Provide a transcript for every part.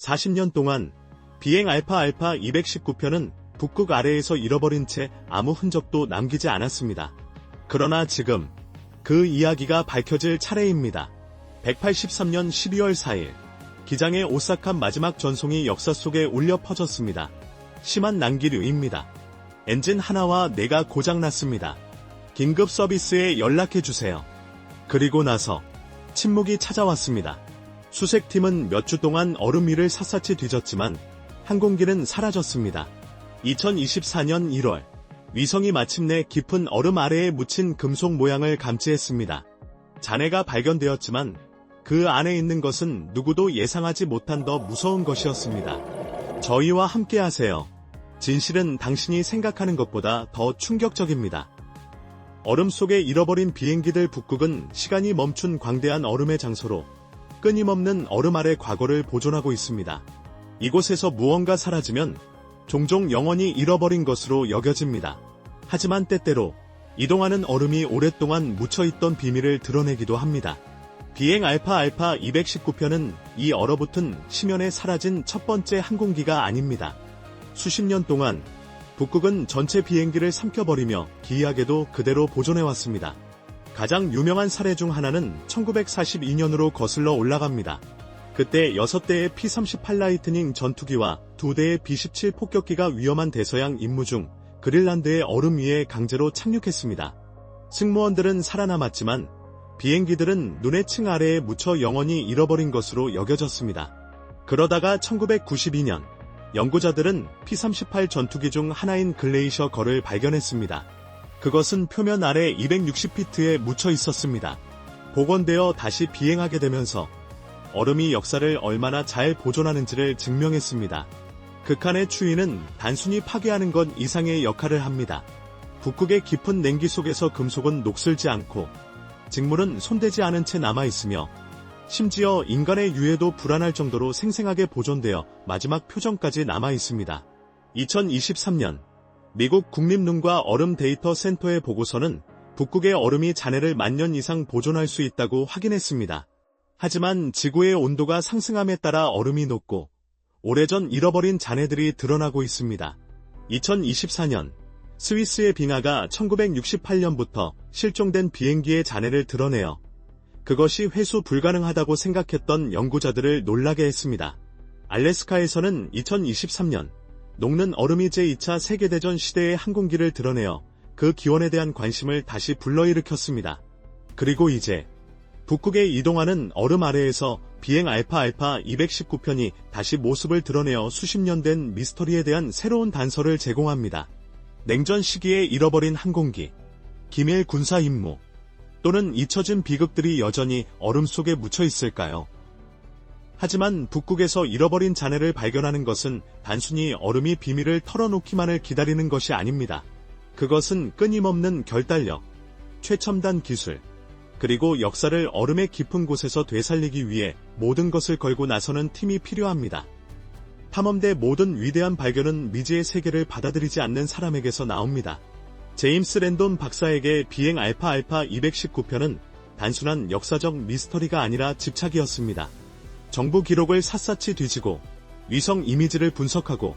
40년 동안 비행 알파 219편은 북극 아래에서 잃어버린 채 아무 흔적도 남기지 않았습니다. 그러나 지금 그 이야기가 밝혀질 차례입니다. 183년 12월 4일 기장의 오사카 마지막 전송이 역사 속에 울려 퍼졌습니다. 심한 난기류입니다. 엔진 하나와 뇌가 고장났습니다. 긴급 서비스에 연락해주세요. 그리고 나서 침묵이 찾아왔습니다. 수색팀은 몇 주 동안 얼음 위를 샅샅이 뒤졌지만 항공기는 사라졌습니다. 2024년 1월 위성이 마침내 깊은 얼음 아래에 묻힌 금속 모양을 감지했습니다. 잔해가 발견되었지만 그 안에 있는 것은 누구도 예상하지 못한 더 무서운 것이었습니다. 저희와 함께하세요. 진실은 당신이 생각하는 것보다 더 충격적입니다. 얼음 속에 잃어버린 비행기들. 북극은 시간이 멈춘 광대한 얼음의 장소로 끊임없는 얼음 아래 과거를 보존하고 있습니다. 이곳에서 무언가 사라지면 종종 영원히 잃어버린 것으로 여겨집니다. 하지만 때때로 이동하는 얼음이 오랫동안 묻혀있던 비밀을 드러내기도 합니다. 비행 알파 219편은 이 얼어붙은 심연에 사라진 첫 번째 항공기가 아닙니다. 수십 년 동안 북극은 전체 비행기를 삼켜버리며 기이하게도 그대로 보존해왔습니다. 가장 유명한 사례 중 하나는 1942년으로 거슬러 올라갑니다. 그때 6대의 P-38 라이트닝 전투기와 2대의 B-17 폭격기가 위험한 대서양 임무 중 그린란드의 얼음 위에 강제로 착륙했습니다. 승무원들은 살아남았지만 비행기들은 눈의 층 아래에 묻혀 영원히 잃어버린 것으로 여겨졌습니다. 그러다가 1992년 연구자들은 P-38 전투기 중 하나인 글레이셔 걸을 발견했습니다. 그것은 표면 아래 260피트에 묻혀 있었습니다. 복원되어 다시 비행하게 되면서 얼음이 역사를 얼마나 잘 보존하는지를 증명했습니다. 극한의 추위는 단순히 파괴하는 것 이상의 역할을 합니다. 북극의 깊은 냉기 속에서 금속은 녹슬지 않고 직물은 손대지 않은 채 남아있으며 심지어 인간의 유해도 불안할 정도로 생생하게 보존되어 마지막 표정까지 남아있습니다. 2023년 미국 국립눈과 얼음 데이터 센터의 보고서는 북극의 얼음이 잔해를 10,000년 이상 보존할 수 있다고 확인했습니다. 하지만 지구의 온도가 상승함에 따라 얼음이 녹고 오래전 잃어버린 잔해들이 드러나고 있습니다. 2024년 스위스의 빙하가 1968년부터 실종된 비행기의 잔해를 드러내어 그것이 회수 불가능하다고 생각했던 연구자들을 놀라게 했습니다. 알래스카에서는 2023년 녹는 얼음이 제2차 세계대전 시대의 항공기를 드러내어 그 기원에 대한 관심을 다시 불러일으켰습니다. 그리고 이제 북극에 이동하는 얼음 아래에서 비행 알파 219편이 다시 모습을 드러내어 수십 년 된 미스터리에 대한 새로운 단서를 제공합니다. 냉전 시기에 잃어버린 항공기, 기밀 군사 임무, 또는 잊혀진 비극들이 여전히 얼음 속에 묻혀 있을까요? 하지만 북극에서 잃어버린 잔해를 발견하는 것은 단순히 얼음이 비밀을 털어놓기만을 기다리는 것이 아닙니다. 그것은 끊임없는 결단력, 최첨단 기술, 그리고 역사를 얼음의 깊은 곳에서 되살리기 위해 모든 것을 걸고 나서는 팀이 필요합니다. 탐험대 모든 위대한 발견은 미지의 세계를 받아들이지 않는 사람에게서 나옵니다. 제임스 랜돈 박사에게 비행 알파 219편은 단순한 역사적 미스터리가 아니라 집착이었습니다. 정부 기록을 샅샅이 뒤지고 위성 이미지를 분석하고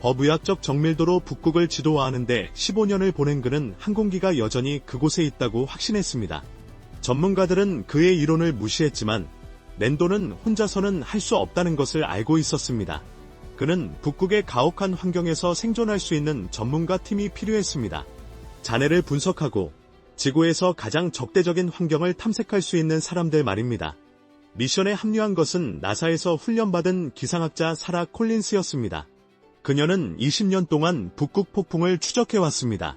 법의학적 정밀도로 북극을 지도화하는데 15년을 보낸 그는 항공기가 여전히 그곳에 있다고 확신했습니다. 전문가들은 그의 이론을 무시했지만 랜돈은 혼자서는 할 수 없다는 것을 알고 있었습니다. 그는 북극의 가혹한 환경에서 생존할 수 있는 전문가 팀이 필요했습니다. 잔해를 분석하고 지구에서 가장 적대적인 환경을 탐색할 수 있는 사람들 말입니다. 미션에 합류한 것은 나사에서 훈련받은 기상학자 사라 콜린스였습니다. 그녀는 20년 동안 북극 폭풍을 추적해왔습니다.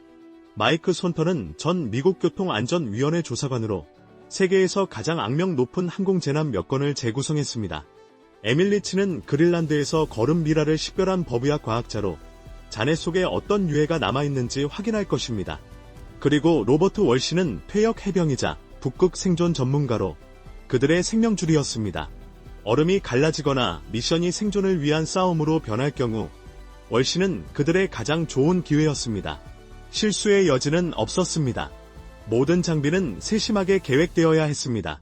마이크 손터는 전 미국 교통안전위원회 조사관으로 세계에서 가장 악명 높은 항공재난 몇 건을 재구성했습니다. 에밀 리치는 그린란드에서 거름 미라를 식별한 법의학 과학자로 잔해 속에 어떤 유해가 남아있는지 확인할 것입니다. 그리고 로버트 월시는 퇴역 해병이자 북극 생존 전문가로 그들의 생명줄이었습니다. 얼음이 갈라지거나 미션이 생존을 위한 싸움으로 변할 경우 월시는 그들의 가장 좋은 기회였습니다. 실수의 여지는 없었습니다. 모든 장비는 세심하게 계획되어야 했습니다.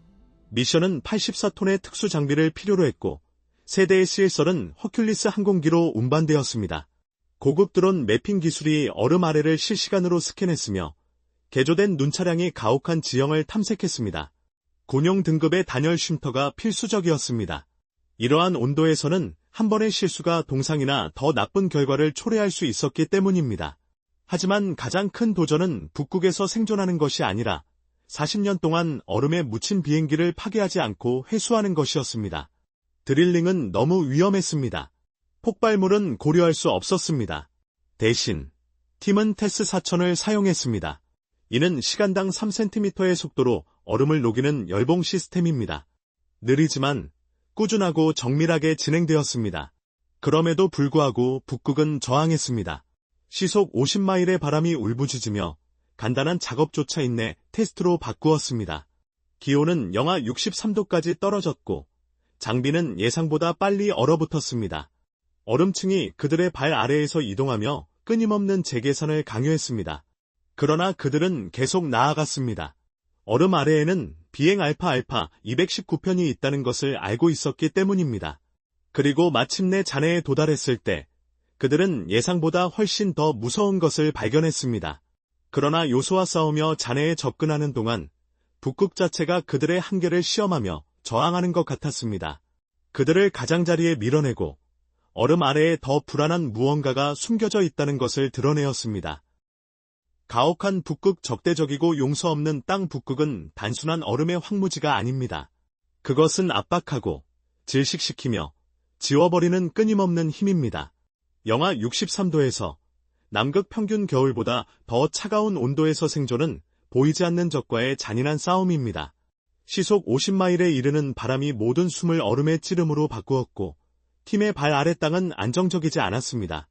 미션은 84톤의 특수 장비를 필요로 했고 세대의 CL-썰은 허큘리스 항공기로 운반되었습니다. 고급 드론 매핑 기술이 얼음 아래를 실시간으로 스캔했으며 개조된 눈차량이 가혹한 지형을 탐색했습니다. 군용 등급의 단열 쉼터가 필수적이었습니다. 이러한 온도에서는 한 번의 실수가 동상이나 더 나쁜 결과를 초래할 수 있었기 때문입니다. 하지만 가장 큰 도전은 북극에서 생존하는 것이 아니라 40년 동안 얼음에 묻힌 비행기를 파괴하지 않고 회수하는 것이었습니다. 드릴링은 너무 위험했습니다. 폭발물은 고려할 수 없었습니다. 대신 팀은 테스 4000을 사용했습니다. 이는 시간당 3cm의 속도로 얼음을 녹이는 열봉 시스템입니다. 느리지만 꾸준하고 정밀하게 진행되었습니다. 그럼에도 불구하고 북극은 저항했습니다. 시속 50마일의 바람이 울부짖으며 간단한 작업조차 인내 테스트로 바꾸었습니다. 기온은 영하 63도까지 떨어졌고 장비는 예상보다 빨리 얼어붙었습니다. 얼음층이 그들의 발 아래에서 이동하며 끊임없는 재계산을 강요했습니다. 그러나 그들은 계속 나아갔습니다. 얼음 아래에는 비행 알파 219편이 있다는 것을 알고 있었기 때문입니다. 그리고 마침내 잔해에 도달했을 때 그들은 예상보다 훨씬 더 무서운 것을 발견했습니다. 그러나 요소와 싸우며 잔해에 접근하는 동안 북극 자체가 그들의 한계를 시험하며 저항하는 것 같았습니다. 그들을 가장자리에 밀어내고 얼음 아래에 더 불안한 무언가가 숨겨져 있다는 것을 드러내었습니다. 가혹한 북극, 적대적이고 용서 없는 땅 북극은 단순한 얼음의 황무지가 아닙니다. 그것은 압박하고 질식시키며 지워버리는 끊임없는 힘입니다. 영하 63도에서 남극 평균 겨울보다 더 차가운 온도에서 생존은 보이지 않는 적과의 잔인한 싸움입니다. 시속 50마일에 이르는 바람이 모든 숨을 얼음의 찌름으로 바꾸었고 팀의 발 아래 땅은 안정적이지 않았습니다.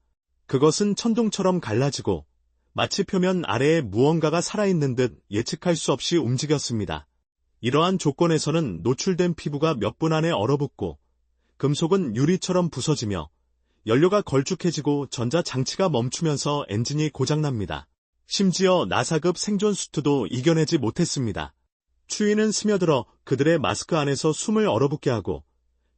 그것은 천둥처럼 갈라지고 마치 표면 아래에 무언가가 살아있는 듯 예측할 수 없이 움직였습니다. 이러한 조건에서는 노출된 피부가 몇 분 안에 얼어붙고 금속은 유리처럼 부서지며 연료가 걸쭉해지고 전자장치가 멈추면서 엔진이 고장납니다. 심지어 나사급 생존 수트도 이겨내지 못했습니다. 추위는 스며들어 그들의 마스크 안에서 숨을 얼어붙게 하고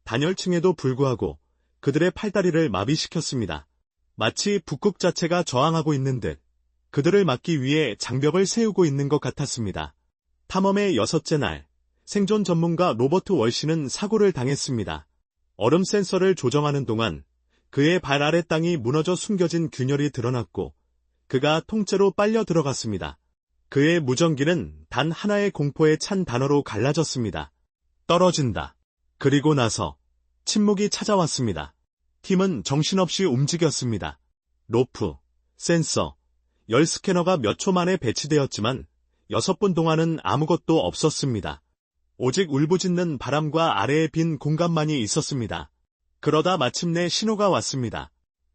단열층에도 불구하고 그들의 팔다리를 마비시켰습니다. 마치 북극 자체가 저항하고 있는 듯 그들을 막기 위해 장벽을 세우고 있는 것 같았습니다. 탐험의 6째 날, 생존 전문가 로버트 월시는 사고를 당했습니다. 얼음 센서를 조정하는 동안 그의 발 아래 땅이 무너져 숨겨진 균열이 드러났고 그가 통째로 빨려 들어갔습니다. 그의 무전기는 단 하나의 공포에 찬 단어로 갈라졌습니다. 떨어진다. 그리고 나서 침묵이 찾아왔습니다. 팀은 정신없이 움직였습니다. 로프, 센서, 열 스캐너가 몇 초 만에 배치되었지만 6분 동안은 아무것도 없었습니다. 오직 울부짖는 바람과 아래에 빈 공간만이 있었습니다. 그러다 마침내 신호가 왔습니다.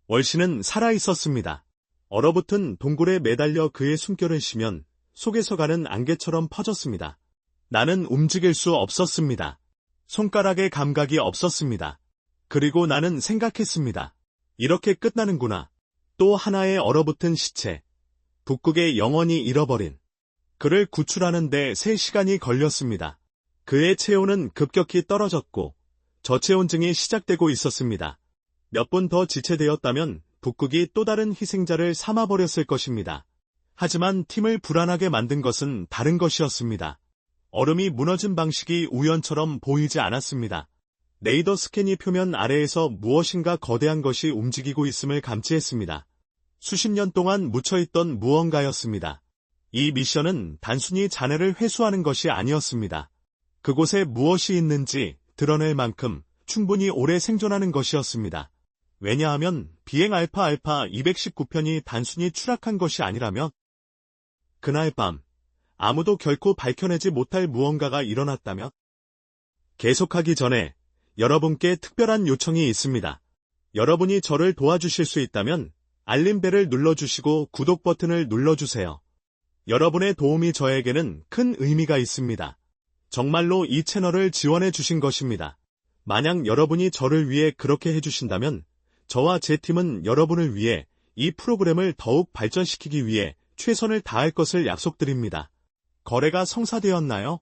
월시는 살아있었습니다. 얼어붙은 동굴에 매달려 그의 숨결을 쉬면 속에서 가는 안개처럼 퍼졌습니다. 나는 움직일 수 없었습니다. 손가락의 감각이 없었습니다. 그리고 나는 생각했습니다. 이렇게 끝나는구나. 또 하나의 얼어붙은 시체. 북극에 영원히 잃어버린. 그를 구출하는 데 3시간이 걸렸습니다. 그의 체온은 급격히 떨어졌고 저체온증이 시작되고 있었습니다. 몇 분 더 지체되었다면 북극이 또 다른 희생자를 삼아버렸을 것입니다. 하지만 팀을 불안하게 만든 것은 다른 것이었습니다. 얼음이 무너진 방식이 우연처럼 보이지 않았습니다. 레이더 스캔이 표면 아래에서 무엇인가 거대한 것이 움직이고 있음을 감지했습니다. 수십 년 동안 묻혀있던 무언가였습니다. 이 미션은 단순히 잔해를 회수하는 것이 아니었습니다. 그곳에 무엇이 있는지 드러낼 만큼 충분히 오래 생존하는 것이었습니다. 왜냐하면 비행 알파 219편이 단순히 추락한 것이 아니라면 그날 밤 아무도 결코 밝혀내지 못할 무언가가 일어났다면 계속하기 전에 여러분께 특별한 요청이 있습니다. 여러분이 저를 도와주실 수 있다면 알림벨을 눌러주시고 구독 버튼을 눌러주세요. 여러분의 도움이 저에게는 큰 의미가 있습니다. 정말로 이 채널을 지원해 주신 것입니다. 만약 여러분이 저를 위해 그렇게 해주신다면 저와 제 팀은 여러분을 위해 이 프로그램을 더욱 발전시키기 위해 최선을 다할 것을 약속드립니다. 거래가 성사되었나요?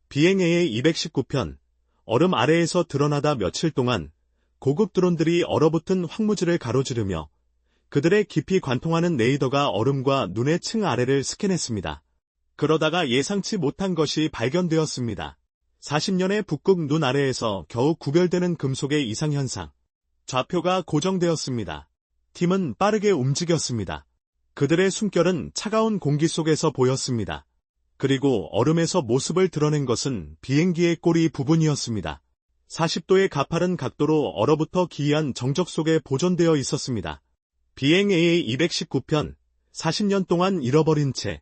비행 AA 219편, 얼음 아래에서 드러나다 며칠 동안 고급 드론들이 얼어붙은 황무지를 가로지르며 그들의 깊이 관통하는 레이더가 얼음과 눈의 층 아래를 스캔했습니다. 그러다가 예상치 못한 것이 발견되었습니다. 40년의 북극 눈 아래에서 겨우 구별되는 금속의 이상현상. 좌표가 고정되었습니다. 팀은 빠르게 움직였습니다. 그들의 숨결은 차가운 공기 속에서 보였습니다. 그리고 얼음에서 모습을 드러낸 것은 비행기의 꼬리 부분이었습니다. 40도의 가파른 각도로 얼어붙어 기이한 정적 속에 보존되어 있었습니다. 비행 AA-219편, 40년 동안 잃어버린 채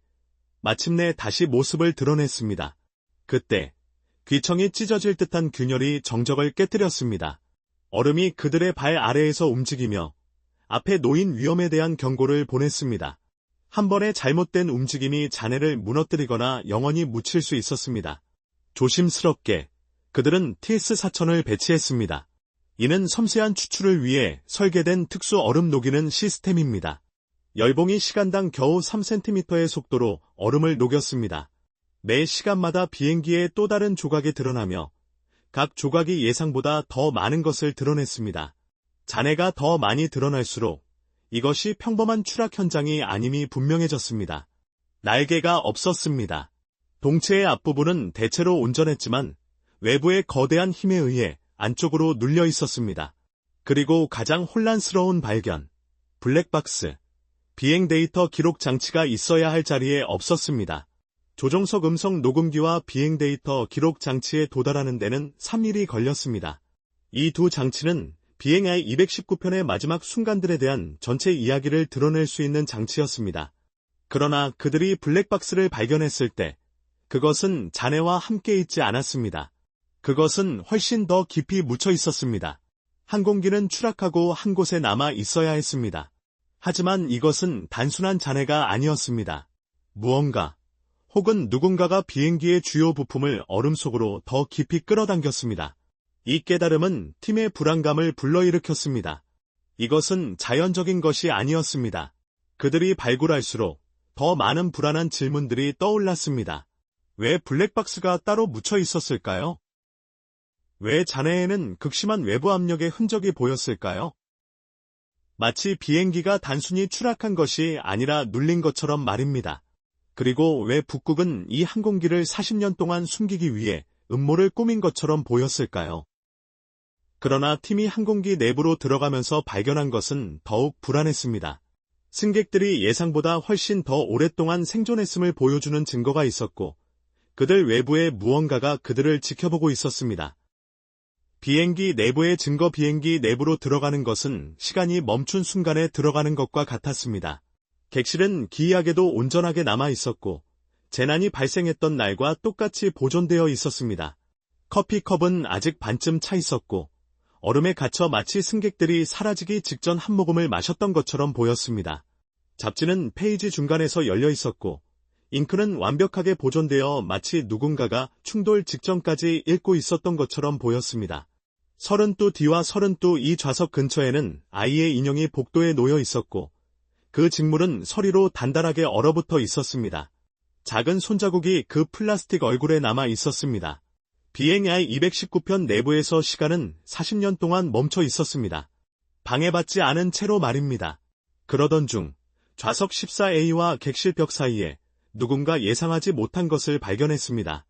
마침내 다시 모습을 드러냈습니다. 그때 귀청이 찢어질 듯한 균열이 정적을 깨뜨렸습니다. 얼음이 그들의 발 아래에서 움직이며 앞에 놓인 위험에 대한 경고를 보냈습니다. 한 번의 잘못된 움직임이 잔해를 무너뜨리거나 영원히 묻힐 수 있었습니다. 조심스럽게 그들은 TS-4000을 배치했습니다. 이는 섬세한 추출을 위해 설계된 특수 얼음 녹이는 시스템입니다. 열봉이 시간당 겨우 3cm의 속도로 얼음을 녹였습니다. 매 시간마다 비행기의 또 다른 조각이 드러나며 각 조각이 예상보다 더 많은 것을 드러냈습니다. 잔해가 더 많이 드러날수록 이것이 평범한 추락 현장이 아님이 분명해졌습니다. 날개가 없었습니다. 동체의 앞부분은 대체로 온전했지만 외부의 거대한 힘에 의해 안쪽으로 눌려 있었습니다. 그리고 가장 혼란스러운 발견, 블랙박스, 비행 데이터 기록 장치가 있어야 할 자리에 없었습니다. 조종석 음성 녹음기와 비행 데이터 기록 장치에 도달하는 데는 3일이 걸렸습니다. 이 두 장치는 비행 I-219편의 마지막 순간들에 대한 전체 이야기를 드러낼 수 있는 장치였습니다. 그러나 그들이 블랙박스를 발견했을 때 그것은 잔해와 함께 있지 않았습니다. 그것은 훨씬 더 깊이 묻혀 있었습니다. 항공기는 추락하고 한 곳에 남아 있어야 했습니다. 하지만 이것은 단순한 잔해가 아니었습니다. 무언가 혹은 누군가가 비행기의 주요 부품을 얼음 속으로 더 깊이 끌어당겼습니다. 이 깨달음은 팀의 불안감을 불러일으켰습니다. 이것은 자연적인 것이 아니었습니다. 그들이 발굴할수록 더 많은 불안한 질문들이 떠올랐습니다. 왜 블랙박스가 따로 묻혀 있었을까요? 왜 잔해에는 극심한 외부 압력의 흔적이 보였을까요? 마치 비행기가 단순히 추락한 것이 아니라 눌린 것처럼 말입니다. 그리고 왜 북극은 이 항공기를 40년 동안 숨기기 위해 음모를 꾸민 것처럼 보였을까요? 그러나 팀이 항공기 내부로 들어가면서 발견한 것은 더욱 불안했습니다. 승객들이 예상보다 훨씬 더 오랫동안 생존했음을 보여주는 증거가 있었고, 그들 외부에 무언가가 그들을 지켜보고 있었습니다. 비행기 내부의 증거 비행기 내부로 들어가는 것은 시간이 멈춘 순간에 들어가는 것과 같았습니다. 객실은 기이하게도 온전하게 남아 있었고, 재난이 발생했던 날과 똑같이 보존되어 있었습니다. 커피컵은 아직 반쯤 차 있었고, 얼음에 갇혀 마치 승객들이 사라지기 직전 한 모금을 마셨던 것처럼 보였습니다. 잡지는 페이지 중간에서 열려 있었고, 잉크는 완벽하게 보존되어 마치 누군가가 충돌 직전까지 읽고 있었던 것처럼 보였습니다. 32D와 32E 좌석 근처에는 아이의 인형이 복도에 놓여 있었고, 그 직물은 서리로 단단하게 얼어붙어 있었습니다. 작은 손자국이 그 플라스틱 얼굴에 남아 있었습니다. 비행 I-219편 내부에서 시간은 40년 동안 멈춰 있었습니다. 방해받지 않은 채로 말입니다. 그러던 중 좌석 14A와 객실 벽 사이에 누군가 예상하지 못한 것을 발견했습니다.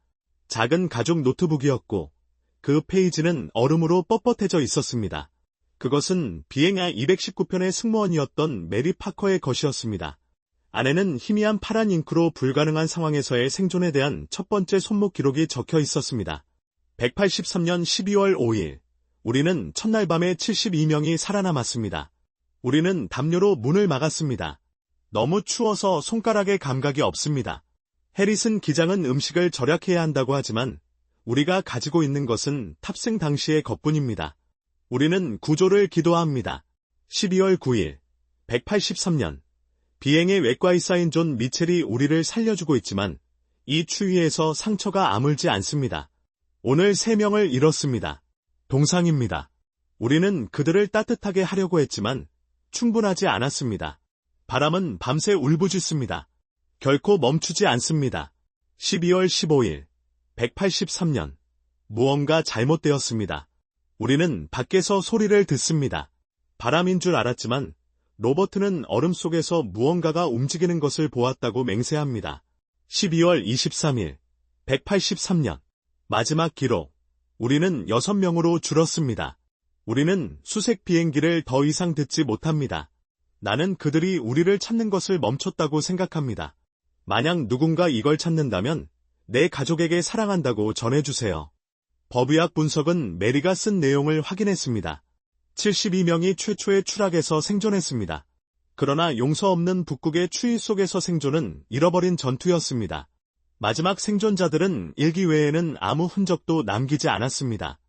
작은 가죽 노트북이었고 그 페이지는 얼음으로 뻣뻣해져 있었습니다. 그것은 비행 I-219편의 승무원이었던 메리 파커의 것이었습니다. 안에는 희미한 파란 잉크로 불가능한 상황에서의 생존에 대한 첫 번째 손목 기록이 적혀 있었습니다. 183년 12월 5일, 우리는 첫날 밤에 72명이 살아남았습니다. 우리는 담요로 문을 막았습니다. 너무 추워서 손가락에 감각이 없습니다. 해리슨 기장은 음식을 절약해야 한다고 하지만 우리가 가지고 있는 것은 탑승 당시의 것뿐입니다. 우리는 구조를 기도합니다. 12월 9일, 183년, 비행의 외과의 쌓인 존 미첼이 우리를 살려주고 있지만 이 추위에서 상처가 아물지 않습니다. 오늘 3명을 잃었습니다. 동상입니다. 우리는 그들을 따뜻하게 하려고 했지만 충분하지 않았습니다. 바람은 밤새 울부짖습니다. 결코 멈추지 않습니다. 12월 15일, 183년, 무언가 잘못되었습니다. 우리는 밖에서 소리를 듣습니다. 바람인 줄 알았지만 로버트는 얼음 속에서 무언가가 움직이는 것을 보았다고 맹세합니다. 12월 23일, 183년. 마지막 기록. 우리는 6명으로 줄었습니다. 우리는 수색 비행기를 더 이상 듣지 못합니다. 나는 그들이 우리를 찾는 것을 멈췄다고 생각합니다. 만약 누군가 이걸 찾는다면 내 가족에게 사랑한다고 전해주세요. 법의학 분석은 메리가 쓴 내용을 확인했습니다. 72명이 최초의 추락에서 생존했습니다. 그러나 용서 없는 북극의 추위 속에서 생존은 잃어버린 전투였습니다. 마지막 생존자들은 일기 외에는 아무 흔적도 남기지 않았습니다.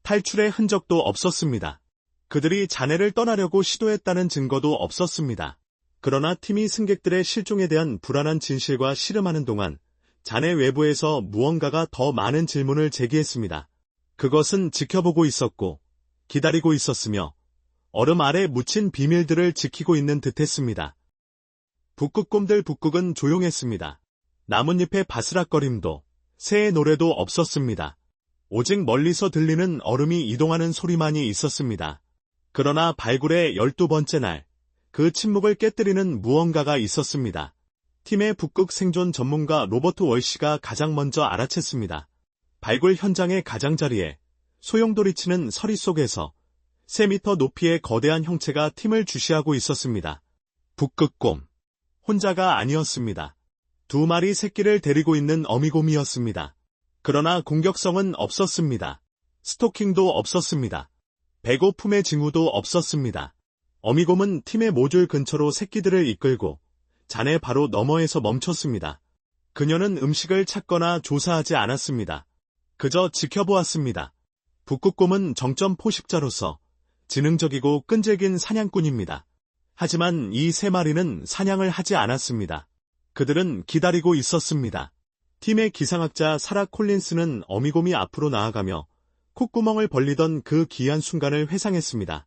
탈출의 흔적도 없었습니다. 그들이 잔해를 떠나려고 시도했다는 증거도 없었습니다. 그러나 팀이 승객들의 실종에 대한 불안한 진실과 씨름하는 동안 잔해 외부에서 무언가가 더 많은 질문을 제기했습니다. 그것은 지켜보고 있었고 기다리고 있었으며 얼음 아래 묻힌 비밀들을 지키고 있는 듯했습니다. 북극곰들 북극은 조용했습니다. 나뭇잎의 바스락거림도 새의 노래도 없었습니다. 오직 멀리서 들리는 얼음이 이동하는 소리만이 있었습니다. 그러나 발굴의 12번째 날, 그 침묵을 깨뜨리는 무언가가 있었습니다. 팀의 북극 생존 전문가 로버트 월시가 가장 먼저 알아챘습니다. 발굴 현장의 가장자리에 소용돌이치는 서리 속에서 3미터 높이의 거대한 형체가 팀을 주시하고 있었습니다. 북극곰. 혼자가 아니었습니다. 2마리 새끼를 데리고 있는 어미곰이었습니다. 그러나 공격성은 없었습니다. 스토킹도 없었습니다. 배고픔의 징후도 없었습니다. 어미곰은 팀의 모듈 근처로 새끼들을 이끌고 잔해 바로 너머에서 멈췄습니다. 그녀는 음식을 찾거나 조사하지 않았습니다. 그저 지켜보았습니다. 북극곰은 정점 포식자로서 지능적이고 끈질긴 사냥꾼입니다. 하지만 이 3마리는 사냥을 하지 않았습니다. 그들은 기다리고 있었습니다. 팀의 기상학자 사라 콜린스는 어미곰이 앞으로 나아가며 콧구멍을 벌리던 그 기이한 순간을 회상했습니다.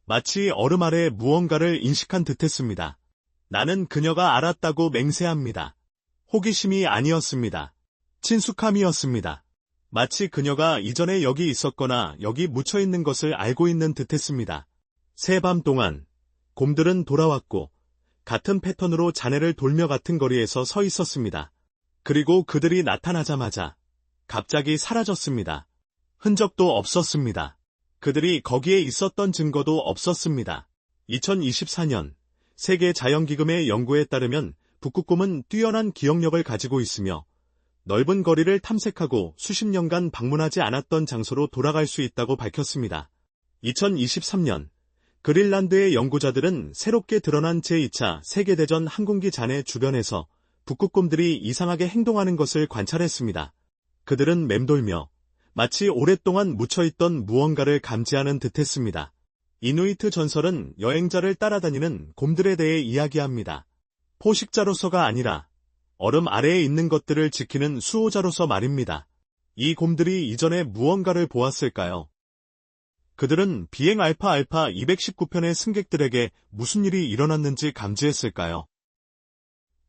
마치 얼음 아래 무언가를 인식한 듯했습니다. 나는 그녀가 알았다고 맹세합니다. 호기심이 아니었습니다. 친숙함이었습니다. 마치 그녀가 이전에 여기 있었거나 여기 묻혀있는 것을 알고 있는 듯했습니다. 새밤 동안 곰들은 돌아왔고 같은 패턴으로 잔해를 돌며 같은 거리에서 서 있었습니다. 그리고 그들이 나타나자마자 갑자기 사라졌습니다. 흔적도 없었습니다. 그들이 거기에 있었던 증거도 없었습니다. 2024년 세계자연기금의 연구에 따르면 북극곰은 뛰어난 기억력을 가지고 있으며 넓은 거리를 탐색하고 수십 년간 방문하지 않았던 장소로 돌아갈 수 있다고 밝혔습니다. 2023년 그린란드의 연구자들은 새롭게 드러난 제2차 세계대전 항공기 잔해 주변에서 북극곰들이 이상하게 행동하는 것을 관찰했습니다. 그들은 맴돌며 마치 오랫동안 묻혀있던 무언가를 감지하는 듯했습니다. 이누이트 전설은 여행자를 따라다니는 곰들에 대해 이야기합니다. 포식자로서가 아니라 얼음 아래에 있는 것들을 지키는 수호자로서 말입니다. 이 곰들이 이전에 무언가를 보았을까요? 그들은 비행 알파 219편의 승객들에게 무슨 일이 일어났는지 감지했을까요?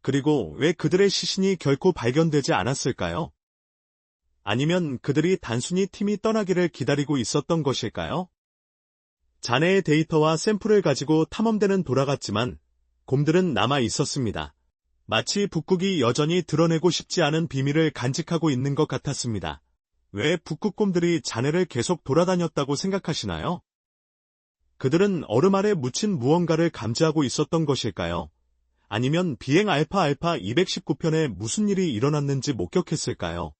그리고 왜 그들의 시신이 결코 발견되지 않았을까요? 아니면 그들이 단순히 팀이 떠나기를 기다리고 있었던 것일까요? 잔해의 데이터와 샘플을 가지고 탐험대는 돌아갔지만 곰들은 남아 있었습니다. 마치 북극이 여전히 드러내고 싶지 않은 비밀을 간직하고 있는 것 같았습니다. 왜 북극곰들이 잔해를 계속 돌아다녔다고 생각하시나요? 그들은 얼음 아래 묻힌 무언가를 감지하고 있었던 것일까요? 아니면 비행 알파 219편에 무슨 일이 일어났는지 목격했을까요?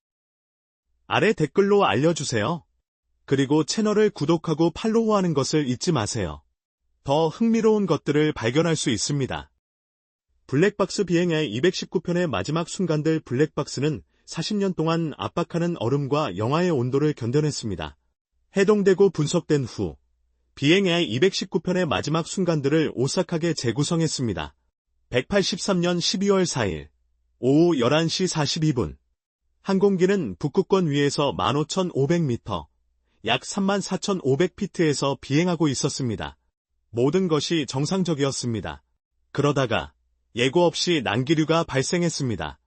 아래 댓글로 알려주세요. 그리고 채널을 구독하고 팔로우하는 것을 잊지 마세요. 더 흥미로운 것들을 발견할 수 있습니다. 블랙박스 비행의 219편의 마지막 순간들. 블랙박스는 40년 동안 압박하는 얼음과 영하의 온도를 견뎌냈습니다. 해동되고 분석된 후 비행의 219편의 마지막 순간들을 오싹하게 재구성했습니다. 183년 12월 4일 오후 11시 42분 항공기는 북극권 위에서 15,500m, 약 34,500피트에서 비행하고 있었습니다. 모든 것이 정상적이었습니다. 그러다가 예고 없이 난기류가 발생했습니다.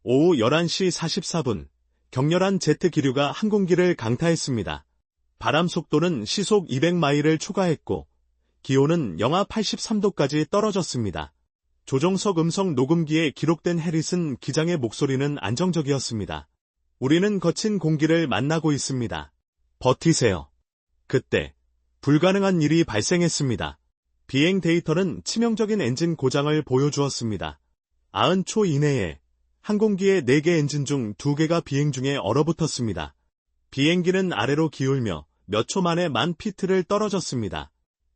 오후 11시 44분 격렬한 제트 기류가 항공기를 강타했습니다. 바람 속도는 시속 200마일을 초과했고 기온은 영하 83도까지 떨어졌습니다. 조종석 음성 녹음기에 기록된 해리슨 기장의 목소리는 안정적이었습니다. 우리는 거친 공기를 만나고 있습니다. 버티세요. 그때 불가능한 일이 발생했습니다. 비행 데이터는 치명적인 엔진 고장을 보여주었습니다. 90초 이내에 항공기의 4개 엔진 중 2개가 비행 중에 얼어붙었습니다. 비행기는 아래로 기울며 몇 초 만에 10,000피트를 떨어졌습니다.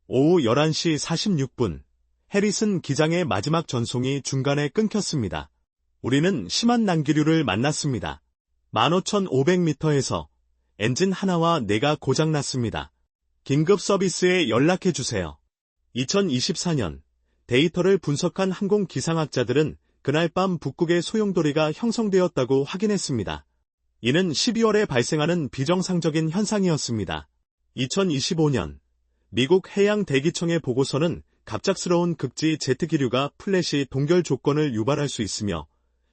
오후 11시 46분, 해리슨 기장의 마지막 전송이 중간에 끊겼습니다. 우리는 심한 난기류를 만났습니다. 15,500m에서 엔진 하나와 4가 고장났습니다. 긴급 서비스에 연락해주세요. 2024년 데이터를 분석한 항공 기상학자들은 그날 밤 북극의 소용돌이가 형성되었다고 확인했습니다. 이는 12월에 발생하는 비정상적인 현상이었습니다. 2025년 미국 해양대기청의 보고서는 갑작스러운 극지 제트기류가 플래시 동결 조건을 유발할 수 있으며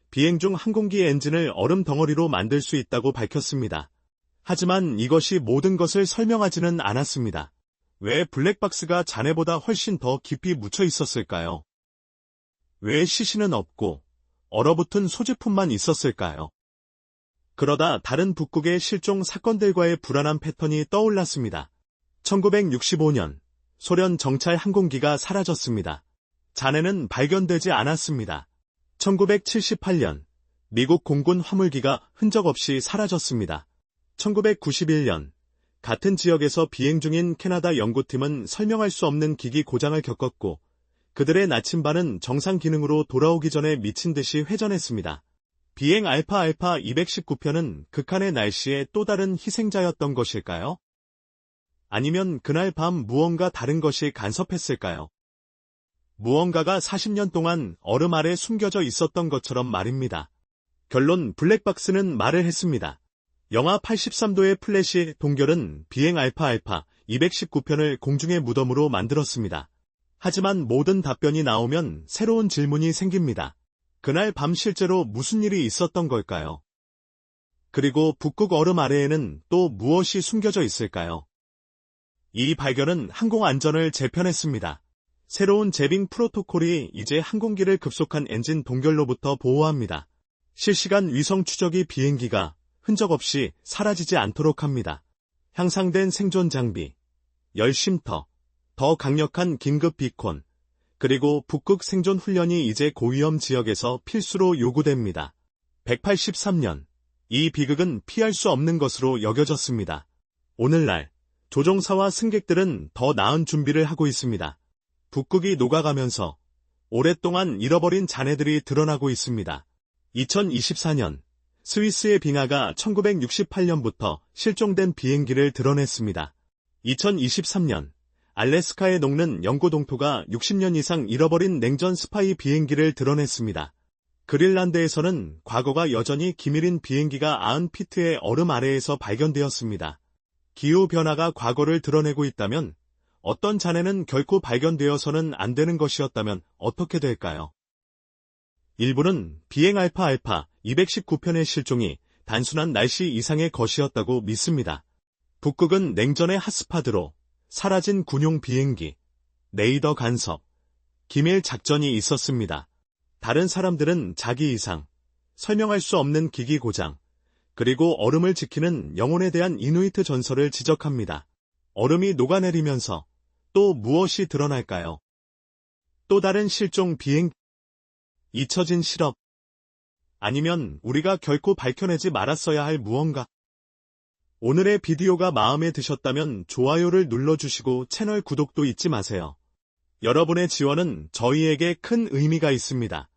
비행 중 항공기 엔진을 얼음 덩어리로 만들 수 있다고 밝혔습니다. 하지만 이것이 모든 것을 설명하지는 않았습니다. 왜 블랙박스가 잔해보다 훨씬 더 깊이 묻혀 있었을까요? 왜 시신은 없고 얼어붙은 소지품만 있었을까요? 그러다 다른 북극의 실종 사건들과의 불안한 패턴이 떠올랐습니다. 1965년 소련 정찰 항공기가 사라졌습니다. 잔해는 발견되지 않았습니다. 1978년 미국 공군 화물기가 흔적 없이 사라졌습니다. 1991년 같은 지역에서 비행 중인 캐나다 연구팀은 설명할 수 없는 기기 고장을 겪었고 그들의 나침반은 정상 기능으로 돌아오기 전에 미친 듯이 회전했습니다. 비행 알파 219편은 극한의 날씨에 또 다른 희생자였던 것일까요? 아니면 그날 밤 무언가 다른 것이 간섭했을까요? 무언가가 40년 동안 얼음 아래 숨겨져 있었던 것처럼 말입니다. 결론 블랙박스는 말을 했습니다. 영하 83도의 플래시 동결은 비행 알파 219편을 공중의 무덤으로 만들었습니다. 하지만 모든 답변이 나오면 새로운 질문이 생깁니다. 그날 밤 실제로 무슨 일이 있었던 걸까요? 그리고 북극 얼음 아래에는 또 무엇이 숨겨져 있을까요? 이 발견은 항공 안전을 재편했습니다. 새로운 제빙 프로토콜이 이제 항공기를 급속한 엔진 동결로부터 보호합니다. 실시간 위성 추적이 비행기가 흔적 없이 사라지지 않도록 합니다. 향상된 생존 장비, 열쉼터, 더 강력한 긴급 비콘, 그리고 북극 생존 훈련이 이제 고위험 지역에서 필수로 요구됩니다. 183년, 이 비극은 피할 수 없는 것으로 여겨졌습니다. 오늘날 조종사와 승객들은 더 나은 준비를 하고 있습니다. 북극이 녹아가면서 오랫동안 잃어버린 잔해들이 드러나고 있습니다. 2024년 스위스의 빙하가 1968년부터 실종된 비행기를 드러냈습니다. 2023년 알래스카에 녹는 영구 동토가 60년 이상 잃어버린 냉전 스파이 비행기를 드러냈습니다. 그린란드에서는 과거가 여전히 기밀인 비행기가 90피트의 얼음 아래에서 발견되었습니다. 기후변화가 과거를 드러내고 있다면 어떤 잔해는 결코 발견되어서는 안 되는 것이었다면 어떻게 될까요? 일부는 비행 알파 219편의 실종이 단순한 날씨 이상의 것이었다고 믿습니다. 북극은 냉전의 핫스팟으로 사라진 군용 비행기, 레이더 간섭, 기밀 작전이 있었습니다. 다른 사람들은 자기 이상, 설명할 수 없는 기기 고장, 그리고 얼음을 지키는 영혼에 대한 이누이트 전설을 지적합니다. 얼음이 녹아내리면서 또 무엇이 드러날까요? 또 다른 실종 비행, 잊혀진 실업, 아니면 우리가 결코 밝혀내지 말았어야 할 무언가? 오늘의 비디오가 마음에 드셨다면 좋아요를 눌러주시고 채널 구독도 잊지 마세요. 여러분의 지원은 저희에게 큰 의미가 있습니다.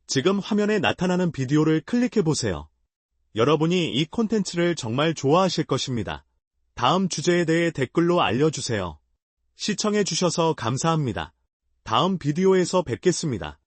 지금 화면에 나타나는 비디오를 클릭해보세요. 여러분이 이 콘텐츠를 정말 좋아하실 것입니다. 다음 주제에 대해 댓글로 알려주세요. 시청해주셔서 감사합니다. 다음 비디오에서 뵙겠습니다.